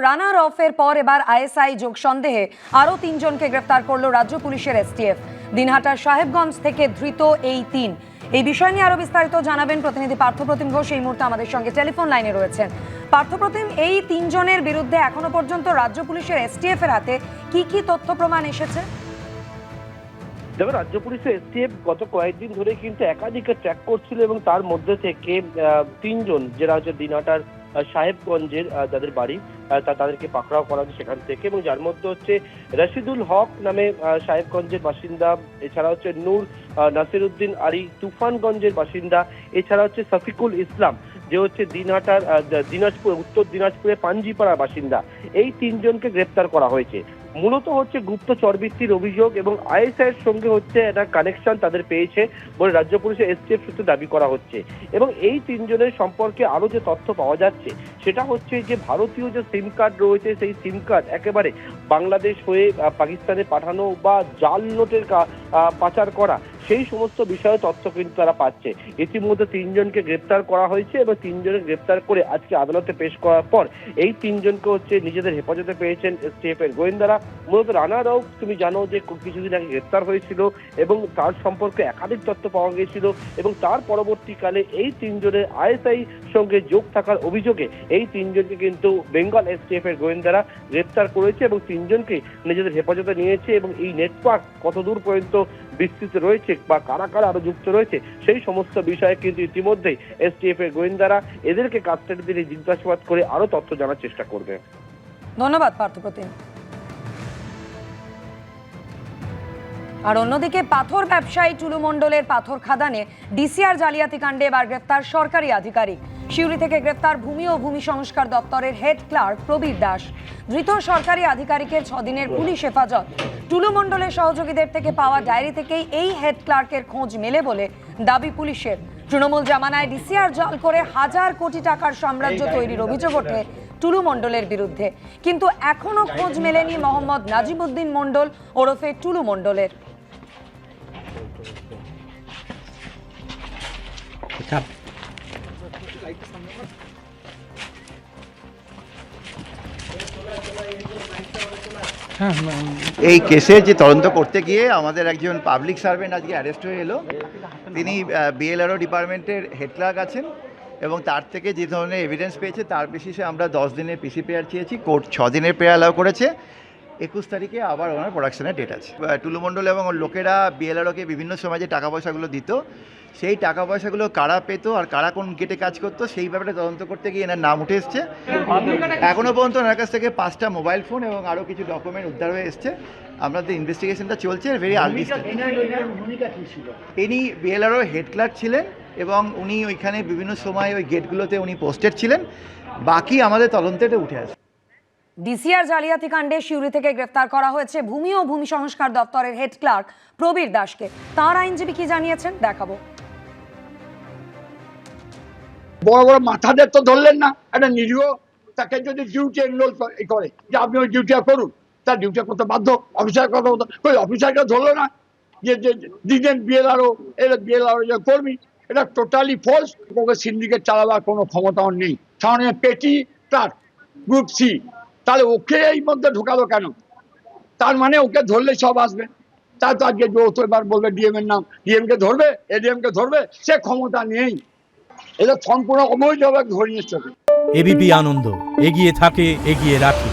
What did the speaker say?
রানার অফের পর এবার আইএসআই যোগ সন্দেহে আরও 3 জনকে গ্রেফতার করলো রাজ্য পুলিশের এসটিএফ। দিনহাটার সাহেবগঞ্জ থেকে ধৃত এই 3। এই বিষয় নিয়ে আরো বিস্তারিত জানাবেন প্রতিনিধি পার্থপ্রতিম ঘোষ। এই মুহূর্তে আমাদের সঙ্গে টেলিফোন লাইনে রয়েছেন। পার্থপ্রতিম, এই 3 জনের বিরুদ্ধে এখনো পর্যন্ত রাজ্য পুলিশের এসটিএফ এর হাতে কি কি তথ্য প্রমাণ এসেছে? দেখো, রাজ্য পুলিশের এসটিএফ গত কয়েকদিন ধরে কিন্তু একাধিক ট্র্যাক করছিল এবং তার মধ্যে থেকে 3 জন যারা হচ্ছে দিনহাটার সাহেবগঞ্জের যাদের বাড়ি তাদেরকে পাকড়াও করা হচ্ছে সেখান থেকে, এবং যার মধ্যে হচ্ছে রশিদুল হক নামে সাহেবগঞ্জের বাসিন্দা, এছাড়া হচ্ছে নূর নাসিরউদ্দিন আলী তুফানগঞ্জের বাসিন্দা, এছাড়া হচ্ছে শফিকুল ইসলাম যে হচ্ছে দিনহাটার দিনাজপুর উত্তর দিনাজপুরের পাঞ্জিপাড়ার বাসিন্দা। এই 3 জনকে গ্রেপ্তার করা হয়েছে। মূলত হচ্ছে গুপ্তচর বৃত্তির অভিযোগ এবং আইএসআই এর সঙ্গে হচ্ছে একটা কানেকশন তাদের পেয়েছে বলে রাজ্য পুলিশের এসটিএফ সূত্রে দাবি করা হচ্ছে। এবং এই 3 জনের সম্পর্কে আরো যে তথ্য পাওয়া যাচ্ছে সেটা হচ্ছে যে ভারতীয় যে সিম কার্ড রয়েছে সেই সিম কার্ড একেবারে বাংলাদেশ হয়ে পাকিস্তানে পাঠানো বা জাল নোটের পাচার করা, সেই সমস্ত বিষয়ে তথ্য কিন্তু তারা পাচ্ছে। ইতিমধ্যে 3 জনকে গ্রেপ্তার করা হয়েছে এবং 3 জনকে গ্রেপ্তার করে আজকে আদালতে পেশ করার পর এই 3 জনকে হচ্ছে নিজেদের হেফাজতে পেয়েছেন এসটিএফ এর গোয়েন্দারা। মূলত রানা রাও তুমি জানো যে কিছুদিন আগে গ্রেপ্তার হয়েছিল এবং তার সম্পর্কে একাধিক তথ্য পাওয়া গিয়েছিল এবং তার পরবর্তীকালে এই 3 জনের আইএসআই সঙ্গে যোগ থাকার অভিযোগে এই 3 জনকে কিন্তু বেঙ্গল এসটিএফ এর গোয়েন্দারা গ্রেপ্তার করেছে এবং 3 জনকে নিজেদের হেফাজতে নিয়েছে। এবং এই নেটওয়ার্ক কতদূর পর্যন্ত বিস্তৃত রয়েছে বা কারা কারা আরো যুক্ত রয়েছে সেই সমস্ত বিষয়ে কিন্তু ইতিমধ্যেই এসটিএফ এর গোয়েন্দারা এদেরকে কাস্টাডি দিয়ে জিজ্ঞাসাবাদ করে আরো তথ্য জানার চেষ্টা করবে। ধন্যবাদ পার্থপ্রতিম। আর অন্যদিকে পাথর ব্যবসায়ী টুলু মণ্ডলের পাথর খাদানে ডিসিআর জালিয়াতি কাণ্ডে এবার গ্রেফতার সরকারি আধিকারিক। সিউড়ি থেকে গ্রেফতার ভূমি ও ভূমি সংস্কার দপ্তরের হেড ক্লার্ক প্রবীর দাস। ধৃত সরকারি আধিকারিকের 6 দিনের পুলিশ হেফাজত। টুলু মণ্ডলের সহযোগীদের থেকে পাওয়া ডায়েরি থেকেই এই হেড ক্লার্কের খোঁজ মেলে বলে দাবি পুলিশের। তৃণমূল জামানায় ডিসিআর জাল করে হাজার কোটি টাকার সাম্রাজ্য তৈরির অভিযোগ ওঠে টুলু মণ্ডলের বিরুদ্ধে, কিন্তু এখনো খোঁজ মেলেনি মোহাম্মদ নাজিমউদ্দিন মণ্ডল ওরফে টুলু মণ্ডলের। এই কেসে যে তদন্ত করতে গিয়ে আমাদের একজন পাবলিক সার্ভেন্ট আজকে অ্যারেস্ট হয়ে এলো। তিনি বিএলআরও ডিপার্টমেন্টের হেড ক্লার্ক আছেন এবং তার থেকে যে ধরনের এভিডেন্স পেয়েছে তার বেসিসে আমরা 10 দিনের পিসি পেয়ার চেয়েছি। কোর্ট 6 দিনের পেয়ার অ্যালাউ করেছে। 21 তারিখে আবার ওনার প্রোডাকশনের ডেট আছে। টুলু মণ্ডল এবং ওর লোকেরা বিএলআরওকে বিভিন্ন সময় যে টাকা পয়সাগুলো দিত সেই টাকা পয়সাগুলো কারা পেতো আর কারা কোন গেটে কাজ করতো সেই ব্যাপারে তদন্ত করতে গিয়ে এনার নাম উঠে এসছে। এখনও পর্যন্ত ওনার কাছ থেকে 5টা মোবাইল ফোন এবং আরও কিছু ডকুমেন্ট উদ্ধার হয়ে এসছে। আমাদের ইনভেস্টিগেশনটা চলছে ভেরি আর্লি স্টেজ। ইনি বিএলআরও হেড ক্লার্ক ছিলেন এবং উনি ওইখানে বিভিন্ন সময় ওই গেটগুলোতে উনি পোস্টেড ছিলেন। বাকি আমাদের তদন্তেটা উঠে আসে। ডিসিআর জালিয়াতি কাণ্ডে সিউড়ি থেকে গ্রেফতার করা হয়েছে ভূমি ও ভূমি সংস্কার দপ্তরের হেড ক্লার্ক প্রবীর দাসকে। তার আইনজীবী কি জানিয়েছেন দেখাবো। বড় বড় মাথাদের তো ধরলেন না। একটা নিরীহ তাকে যদি ডিউটি এনরোল করে যে আপনি ওই ডিউটিটা করুন, তার ডিউটি করতে বাধ্য। অফিসার কথা বলতো ওই অফিসারকে ধরলো না যে দিলেন বিএলআরও, এটা বিএলআরও যে কর্মী, এটা টোটালি ফলস। ওকে সিন্ডিকেট চালাবার কোনো ক্ষমতাও নেই। সামনে পেটি ক্লার্ক গ্রুপ সি, তাহলে ওকে এই মধ্যে ঢোকালো কেন? তার মানে ওকে ধরলে সব আসবে। তার তো আজকে যৌথ এবার বলবে ডিএম এর নাম, ডিএম কে ধরবে, এডিএম কে ধরবে, সে ক্ষমতা নেই। এটা সম্পূর্ণ অবৈধভাবে ধরে নিচ্ছে। এবিপি আনন্দ এগিয়ে থাকে, এগিয়ে রাখে।